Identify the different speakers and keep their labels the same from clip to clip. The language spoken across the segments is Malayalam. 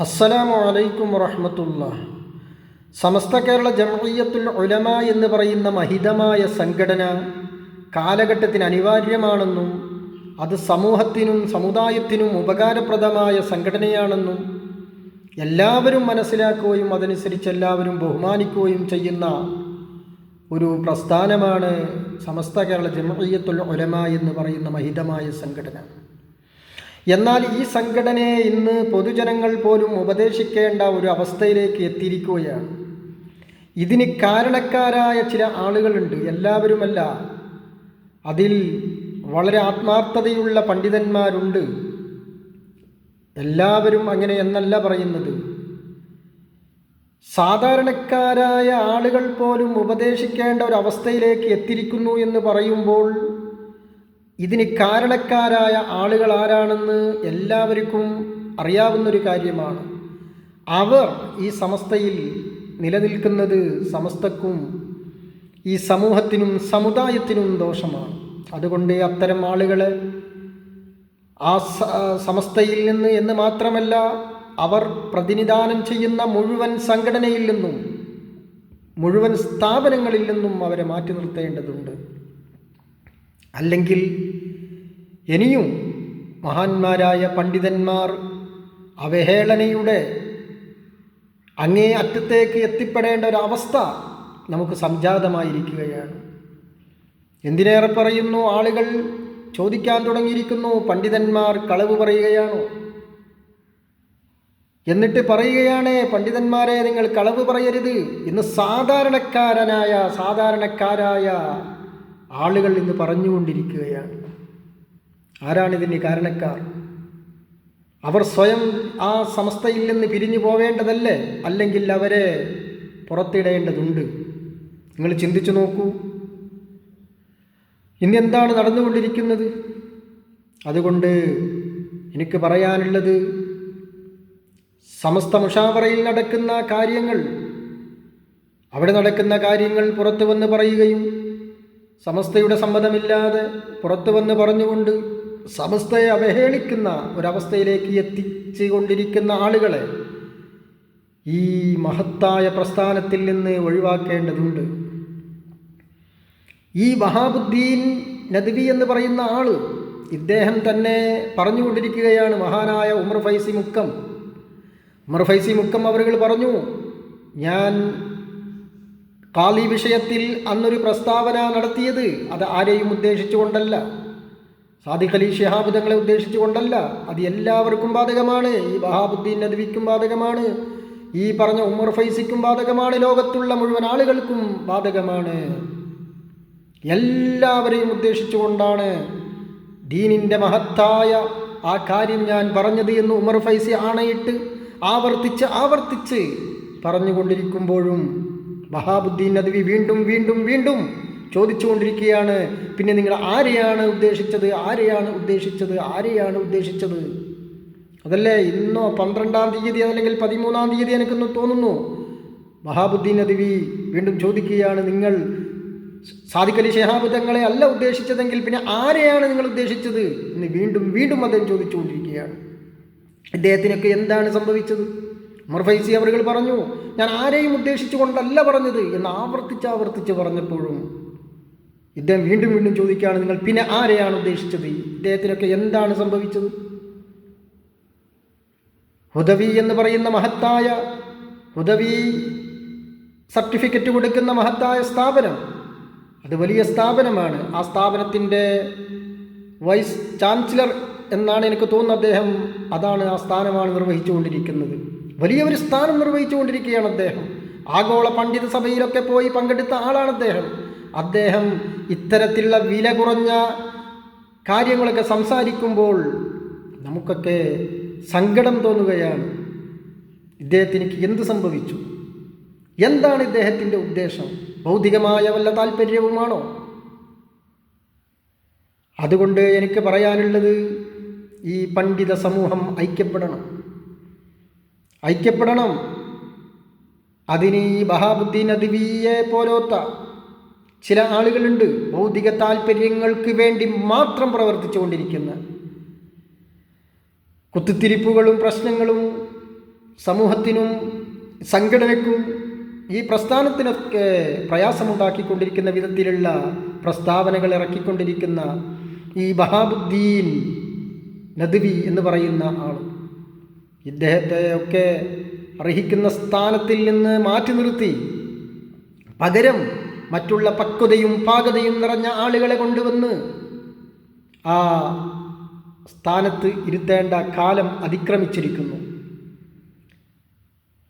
Speaker 1: അസ്സലാമു അലൈക്കും വറഹ്മത്തുള്ളാഹി. സമസ്ത കേരള ജംഇയ്യത്തുൽ ഉലമ എന്ന് പറയുന്ന മഹിതമായ സംഘടന കാലഘട്ടത്തിന് അനിവാര്യമാണെന്നും അത് സമൂഹത്തിനും സമുദായത്തിനും ഉപകാരപ്രദമായ സംഘടനയാണെന്നും എല്ലാവരും മനസ്സിലാക്കുകയും അതനുസരിച്ച് എല്ലാവരും ബഹുമാനിക്കുകയും ചെയ്യുന്ന ഒരു പ്രസ്ഥാനമാണ് സമസ്ത കേരള ജംഇയ്യത്തുൽ ഉലമ എന്ന് പറയുന്ന മഹിതമായ സംഘടന. എന്നാൽ ഈ സംഘടനയെ ഇന്ന് പൊതുജനങ്ങൾ പോലും ഉപദേശിക്കേണ്ട ഒരു അവസ്ഥയിലേക്ക് എത്തിയിരിക്കുകയാണ്. ഇതിന് കാരണക്കാരായ ചില ആളുകളുണ്ട്, എല്ലാവരുമല്ല. അതിൽ വളരെ ആത്മാർത്ഥതയുള്ള പണ്ഡിതന്മാരുണ്ട്. എല്ലാവരും അങ്ങനെ എന്നല്ല പറയുന്നത്. സാധാരണക്കാരായ ആളുകൾ പോലും ഉപദേശിക്കേണ്ട ഒരു അവസ്ഥയിലേക്ക് എത്തിയിരിക്കുന്നു എന്ന് പറയുമ്പോൾ ഇതിന് കാരണക്കാരായ ആളുകൾ ആരാണെന്ന് എല്ലാവർക്കും അറിയാവുന്നൊരു കാര്യമാണ്. അവർ ഈ സമസ്തയിൽ നിലനിൽക്കുന്നത് സമസ്തക്കും ഈ സമൂഹത്തിനും സമുദായത്തിനും ദോഷമാണ്. അതുകൊണ്ട് അത്തരം ആളുകളെ ആ സമസ്തയിൽ നിന്ന് എന്ന് മാത്രമല്ല, അവർ പ്രതിനിധാനം ചെയ്യുന്ന മുഴുവൻ സംഘടനയിൽ നിന്നും മുഴുവൻ സ്ഥാപനങ്ങളിൽ നിന്നും അവരെ മാറ്റി നിർത്തേണ്ടതുണ്ട്. അല്ലെങ്കിൽ ഇനിയും മഹാന്മാരായ പണ്ഡിതന്മാർ അവഹേളനയുടെ അങ്ങേ അറ്റത്തേക്ക് എത്തിപ്പെടേണ്ട ഒരവസ്ഥ നമുക്ക് സംജാതമായിരിക്കുകയാണ്. എന്തിനേറെ പറയുന്നു, ആളുകൾ ചോദിക്കാൻ തുടങ്ങിയിരിക്കുന്നു, പണ്ഡിതന്മാർ കളവ് പറയുകയാണോ? എന്നിട്ട് പറയുകയാണ്, പണ്ഡിതന്മാരെ നിങ്ങൾ കളവ് പറയരുത്. ഇന്ന് സാധാരണക്കാരായ ആളുകൾ ഇന്ന് പറഞ്ഞുകൊണ്ടിരിക്കുകയാണ്. ആരാണിതിന് കാരണക്കാർ? അവർ സ്വയം ആ സമസ്തയിൽ നിന്ന് പിരിഞ്ഞു പോവേണ്ടതല്ലേ? അല്ലെങ്കിൽ അവരെ പുറത്തിടേണ്ടതുണ്ട്? നിങ്ങൾ ചിന്തിച്ചു നോക്കൂ, ഇന്നെന്താണ് നടന്നുകൊണ്ടിരിക്കുന്നത്? അതുകൊണ്ട് എനിക്ക് പറയാനുള്ളത്, സമസ്ത മുഷാവറയിൽ നടക്കുന്ന കാര്യങ്ങൾ, അവിടെ നടക്കുന്ന കാര്യങ്ങൾ പുറത്തു വന്ന് പറയുകയും സമസ്തയുടെ സമ്മതമില്ലാതെ പുറത്തു വന്ന് പറഞ്ഞുകൊണ്ട് സമസ്തയെ അവഹേളിക്കുന്ന ഒരവസ്ഥയിലേക്ക് എത്തിച്ചു കൊണ്ടിരിക്കുന്ന ആളുകളെ ഈ മഹത്തായ പ്രസ്ഥാനത്തിൽ നിന്ന് ഒഴിവാക്കേണ്ടതുണ്ട്. ഈ വഹാബുദ്ദീൻ നദ്വി എന്ന് പറയുന്ന ആള്, ഇദ്ദേഹം തന്നെ പറഞ്ഞുകൊണ്ടിരിക്കുകയാണ്. മഹാനായ ഉമർ ഫൈസി മുക്കം അവരുകൾ പറഞ്ഞു, ഞാൻ ഖാലി വിഷയത്തിൽ അന്നൊരു പ്രസ്താവന നടത്തിയത് അത് ആരെയും ഉദ്ദേശിച്ചുകൊണ്ടല്ല, സാദിഖ് അലി ശിഹാബ് തങ്ങളെ ഉദ്ദേശിച്ചുകൊണ്ടല്ല. അത് എല്ലാവർക്കും ബാധകമാണ്. ഈ വഹാബുദ്ദീൻ നദ്വിക്കും ബാധകമാണ്, ഈ പറഞ്ഞ ഉമർ ഫൈസിക്കും ബാധകമാണ്, ലോകത്തുള്ള മുഴുവൻ ആളുകൾക്കും ബാധകമാണ്. എല്ലാവരെയും ഉദ്ദേശിച്ചുകൊണ്ടാണ് ദീനിൻ്റെ മഹത്തായ ആ കാര്യം ഞാൻ പറഞ്ഞത് എന്ന് ഉമർ ഫൈസി ആണയിട്ട് ആവർത്തിച്ച് പറഞ്ഞുകൊണ്ടിരിക്കുമ്പോഴും വഹാബുദ്ദീൻ നദ്വി വീണ്ടും ചോദിച്ചുകൊണ്ടിരിക്കുകയാണ്, പിന്നെ നിങ്ങൾ ആരെയാണ് ഉദ്ദേശിച്ചത്? അതല്ലേ ഇന്നോ 12-ാം തീയതി അല്ലെങ്കിൽ 13-ാം തീയതി എനിക്കൊന്ന് തോന്നുന്നു, വഹാബുദ്ദീൻ നദ്വി വീണ്ടും ചോദിക്കുകയാണ്, നിങ്ങൾ സാദിഖ് അലി ശിഹാബ് തങ്ങളെ അല്ല ഉദ്ദേശിച്ചതെങ്കിൽ പിന്നെ ആരെയാണ് നിങ്ങൾ ഉദ്ദേശിച്ചത് എന്ന് വീണ്ടും അദ്ദേഹം ചോദിച്ചുകൊണ്ടിരിക്കുകയാണ്. ഇദ്ദേഹത്തിനൊക്കെ എന്താണ് സംഭവിച്ചത്? ഉമർ ഫൈസി അവരുകൾ പറഞ്ഞു, ഞാൻ ആരെയും ഉദ്ദേശിച്ചുകൊണ്ടല്ല പറഞ്ഞത് എന്ന് ആവർത്തിച്ച് പറഞ്ഞപ്പോഴും ഇദ്ദേഹം വീണ്ടും ചോദിക്കുകയാണ്, നിങ്ങൾ പിന്നെ ആരെയാണ് ഉദ്ദേശിച്ചത്? ഇദ്ദേഹത്തിനൊക്കെ എന്താണ് സംഭവിച്ചത്? ഹുദവി എന്ന് പറയുന്ന മഹത്തായ ഹുദവി സർട്ടിഫിക്കറ്റ് കൊടുക്കുന്ന മഹത്തായ സ്ഥാപനം, അത് വലിയ സ്ഥാപനമാണ്. ആ സ്ഥാപനത്തിൻ്റെ വൈസ് ചാൻസലർ എന്നാണ് എനിക്ക് തോന്നുന്നത് അദ്ദേഹം. അതാണ് ആ സ്ഥാനമാണ് നിർവഹിച്ചുകൊണ്ടിരിക്കുന്നത്. വലിയൊരു സ്ഥാനം നിർവഹിച്ചുകൊണ്ടിരിക്കുകയാണ് അദ്ദേഹം. ആഗോള പണ്ഡിത സഭയിലൊക്കെ പോയി പങ്കെടുത്ത ആളാണ് അദ്ദേഹം. അദ്ദേഹം ഇത്തരത്തിലുള്ള വില കുറഞ്ഞ കാര്യങ്ങളൊക്കെ സംസാരിക്കുമ്പോൾ നമുക്കൊക്കെ സങ്കടം തോന്നുകയാണ്. ഇദ്ദേഹത്തിന് എന്ത് സംഭവിച്ചു? എന്താണ് ഇദ്ദേഹത്തിൻ്റെ ഉദ്ദേശം? ഭൗതികമായ വല്ല താല്പര്യവുമാണോ? അതുകൊണ്ട് എനിക്ക് പറയാനുള്ളത്, ഈ പണ്ഡിത സമൂഹം ഐക്യപ്പെടണം. അതിന് ഈ വഹാബുദ്ദീൻ നദ്വിയെ പോലത്തെ ചില ആളുകളുണ്ട്, ഭൗതിക താല്പര്യങ്ങൾക്ക് വേണ്ടി മാത്രം പ്രവർത്തിച്ചു കൊണ്ടിരിക്കുന്ന കുത്തിത്തിരിപ്പുകളും പ്രശ്നങ്ങളും സമൂഹത്തിനും സംഘടനയ്ക്കും ഈ പ്രസ്ഥാനത്തിനൊക്കെ പ്രയാസമുണ്ടാക്കിക്കൊണ്ടിരിക്കുന്ന വിധത്തിലുള്ള പ്രസ്താവനകൾ ഇറക്കിക്കൊണ്ടിരിക്കുന്ന ഈ ബഹാബുദ്ദീൻ നദ്വി എന്ന് പറയുന്ന ആൾ, ഇദ്ദേഹത്തെ ഒക്കെ അർഹിക്കുന്ന സ്ഥാനത്തിൽ നിന്ന് മാറ്റി നിർത്തി പകരം മറ്റുള്ള പക്വതയും പാകതയും നിറഞ്ഞ ആളുകളെ കൊണ്ടുവന്ന് ആ സ്ഥാനത്ത് ഇരുത്തേണ്ട കാലം അതിക്രമിച്ചിരിക്കുന്നു.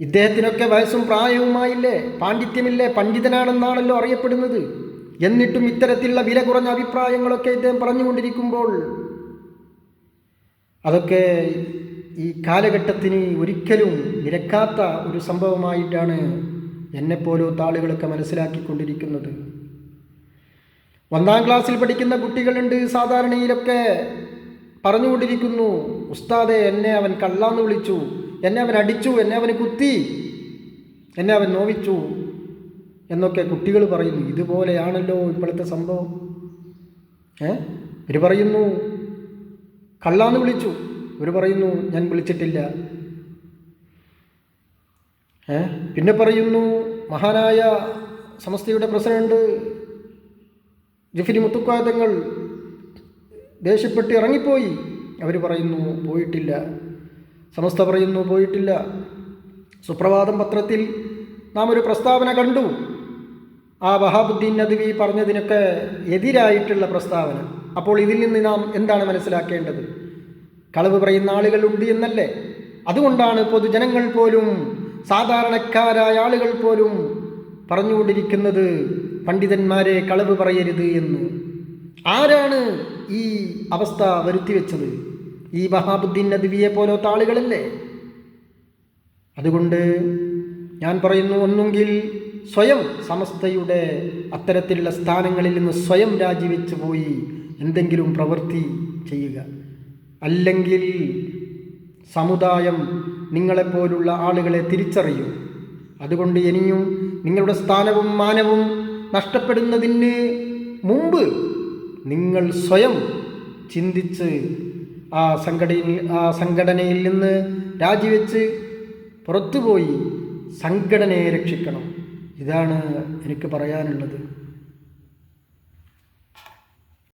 Speaker 1: ഇദ്ദേഹത്തിനൊക്കെ വയസ്സും പ്രായവുമായില്ലേ, പാണ്ഡിത്യമില്ലേ, പണ്ഡിതനാണെന്നാണല്ലോ അറിയപ്പെടുന്നത്. എന്നിട്ടും ഇത്തരത്തിലുള്ള വില കുറഞ്ഞ അഭിപ്രായങ്ങളൊക്കെ ഇദ്ദേഹം പറഞ്ഞുകൊണ്ടിരിക്കുമ്പോൾ അതൊക്കെ ഈ കാലഘട്ടത്തിന് ഒരിക്കലും നിരക്കാത്ത ഒരു സംഭവമായിട്ടാണ് എന്നെപ്പോലത്തെ ആളുകളൊക്കെ മനസ്സിലാക്കിക്കൊണ്ടിരിക്കുന്നത്. 1ാം ക്ലാസ്സിൽ പഠിക്കുന്ന കുട്ടികളുണ്ട്, സാധാരണയിലൊക്കെ പറഞ്ഞുകൊണ്ടിരിക്കുന്നു, ഉസ്താദെ എന്നെ അവൻ കള്ളാന്ന് വിളിച്ചു, എന്നെ അവൻ അടിച്ചു, എന്നെ അവന് കുത്തി, എന്നെ അവൻ നോവിച്ചു എന്നൊക്കെ കുട്ടികൾ പറയുന്നു. ഇതുപോലെയാണല്ലോ ഇപ്പോഴത്തെ സംഭവം. ഇവർ പറയുന്നു കള്ളാന്ന് വിളിച്ചു, ഇവർ പറയുന്നു ഞാൻ വിളിച്ചിട്ടില്ല. പിന്നെ പറയുന്നു മഹാനായ സമസ്തയുടെ പ്രസിഡന്റ് ജിഫ്രി മുത്തുക്കോയ തങ്ങൾ ദേഷ്യപ്പെട്ട് ഇറങ്ങിപ്പോയി. അവർ പറയുന്നു പോയിട്ടില്ല. സമസ്ത പറയുന്നു പോയിട്ടില്ല. സുപ്രഭാതം പത്രത്തിൽ നാം ഒരു പ്രസ്താവന കണ്ടു, ആ വഹാബുദ്ദീൻ നദ്വി പറഞ്ഞതിനൊക്കെ എതിരായിട്ടുള്ള പ്രസ്താവന. അപ്പോൾ ഇതിൽ നിന്ന് നാം എന്താണ് മനസ്സിലാക്കേണ്ടത്? കളവ് പറയുന്ന ആളുകളുണ്ട് എന്നല്ലേ? അതുകൊണ്ടാണ് പൊതുജനങ്ങൾ പോലും സാധാരണക്കാരായ ആളുകൾ പോലും പറഞ്ഞുകൊണ്ടിരിക്കുന്നത് പണ്ഡിതന്മാരെ കളവ് പറയരുത് എന്ന്. ആരാണ് ഈ അവസ്ഥ വരുത്തിവെച്ചത്? ഈ വഹാബുദ്ദീൻ നദ്വിയെ പോലത്തെ ആളുകളല്ലേ? അതുകൊണ്ട് ഞാൻ പറയുന്നു, ഒന്നുകിൽ സ്വയം സമസ്തയുടെ അത്തരത്തിലുള്ള സ്ഥാനങ്ങളിൽ നിന്ന് സ്വയം രാജിവെച്ച് പോയി എന്തെങ്കിലും പ്രവൃത്തി ചെയ്യുക, അല്ലെങ്കിൽ സമുദായം നിങ്ങളെപ്പോലുള്ള ആളുകളെ തിരിച്ചറിയും. അതുകൊണ്ട് ഇനിയും നിങ്ങളുടെ സ്ഥാനവും മാനവും നഷ്ടപ്പെടുന്നതിന് മുമ്പ് നിങ്ങൾ സ്വയം ചിന്തിച്ച് ആ സംഘടനയിൽ നിന്ന് രാജിവെച്ച് പുറത്തുപോയി സംഘടനയെ രക്ഷിക്കണം. ഇതാണ് എനിക്ക് പറയാനുള്ളത്.